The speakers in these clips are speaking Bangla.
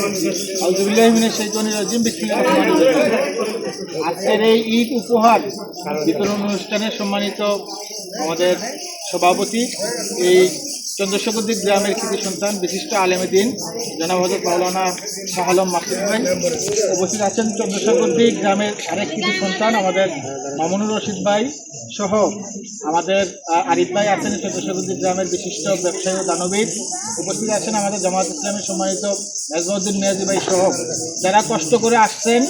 আউযুবিল্লাহি মিনাশ শাইতানির রাজিম। বিসমিল্লাহির রহমানির রহিম। আজকের এই ঈদ উপহার বিতরণ অনুষ্ঠানে সম্মানিত আমাদের সভাপতি, এই চন্দ্রশেখরদ্বীপ গ্রামের কৃতি সন্তান বিশিষ্ট আলেমে দ্বীন জনাব হযরত মাওলানা শাহ আলম মাসুদ ভাই উপস্থিত আছেন। চন্দ্রশেখরদ্বীপ গ্রামের আরেক কৃতি সন্তান আমাদের মামুনুর রশিদ ভাই সহ আমাদের আরিফ ভাই আছেন। চন্দ্রশেখরদ্বীপ গ্রামের বিশিষ্ট ব্যবসায়ী ও দানবীর উপস্থিত আছেন। আমাদের জামাত ইসলামের সম্মানিত মেজবাউদ্দিন মিয়াজি ভাই সহ যারা কষ্ট করে আসছেন।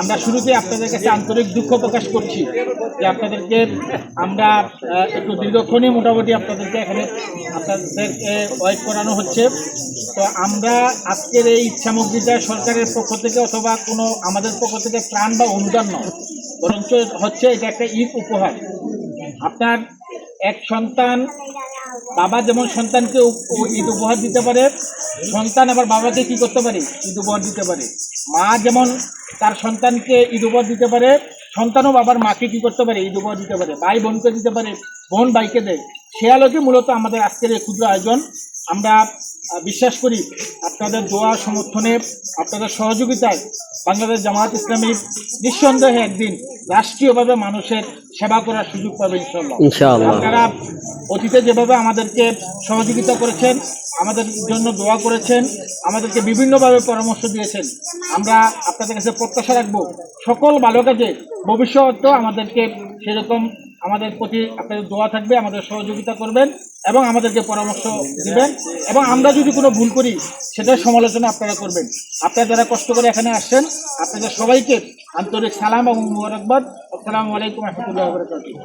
আমরা শুরুতে আপনাদের কাছে আন্তরিক দুঃখ প্রকাশ করছি যে আপনাদেরকে আমরা একটু দীর্ঘক্ষণই মোটামুটি আপনাদেরকে ওয়েট করানো হচ্ছে। তো আমরা আজকের এই সামগ্রীটা সরকারের পক্ষ থেকে অথবা কোনো আমাদের পক্ষ থেকে ত্রাণ বা অনুদান নয়, বরঞ্চ হচ্ছে এটা একটা ঈদ উপহার। আপনার এক সন্তান, বাবা যেমন সন্তানকে ঈদ উপহার দিতে পারে, সন্তান আবার বাবাকে কি করতে পারে, ঈদ উপহার দিতে পারে। মা যেমন তার সন্তানকে ঈদ উপহার দিতে পারে, সন্তানও বাবার মাকে কি করতে পারে, ঈদ উপহার দিতে পারে। ভাই বোনকে দিতে পারে, বোন ভাইকে দেয়। সে আলোকে মূলত আমাদের আজকের এই ক্ষুদ্র আয়োজন। আমরা বিশ্বাস করি আপনাদের দোয়া সমর্থনে, আপনাদের সহযোগিতায় বাংলাদেশ জামাত ইসলামী নিঃসন্দেহে একদিন রাষ্ট্রীয়ভাবে মানুষের সেবা করার সুযোগ পাবে ইনশাআল্লাহ। আপনারা অতীতে যেভাবে আমাদেরকে সহযোগিতা করেছেন, আমাদের জন্য দোয়া করেছেন, আমাদেরকে বিভিন্নভাবে পরামর্শ দিয়েছেন, আমরা আপনাদের কাছে প্রত্যাশা রাখবো সকল ভালো কাজে ভবিষ্যতেও আমাদেরকে সেরকম আমাদের প্রতি আপনাদের দোয়া থাকবে, আমাদের সহযোগিতা করবেন এবং আমাদেরকে পরামর্শ দিবেন। এবং আমরা যদি কোনো ভুল করি সেটার সমালোচনা আপনারা করবেন। আপনারা যারা কষ্ট করে এখানে আসছেন, আপনাদের সবাইকে আন্তরিক সালাম এবং মুবারকবাদ। আসসালামু আলাইকুম ওয়া রাহমাতুল্লাহি ওয়া বারাকাতুহু।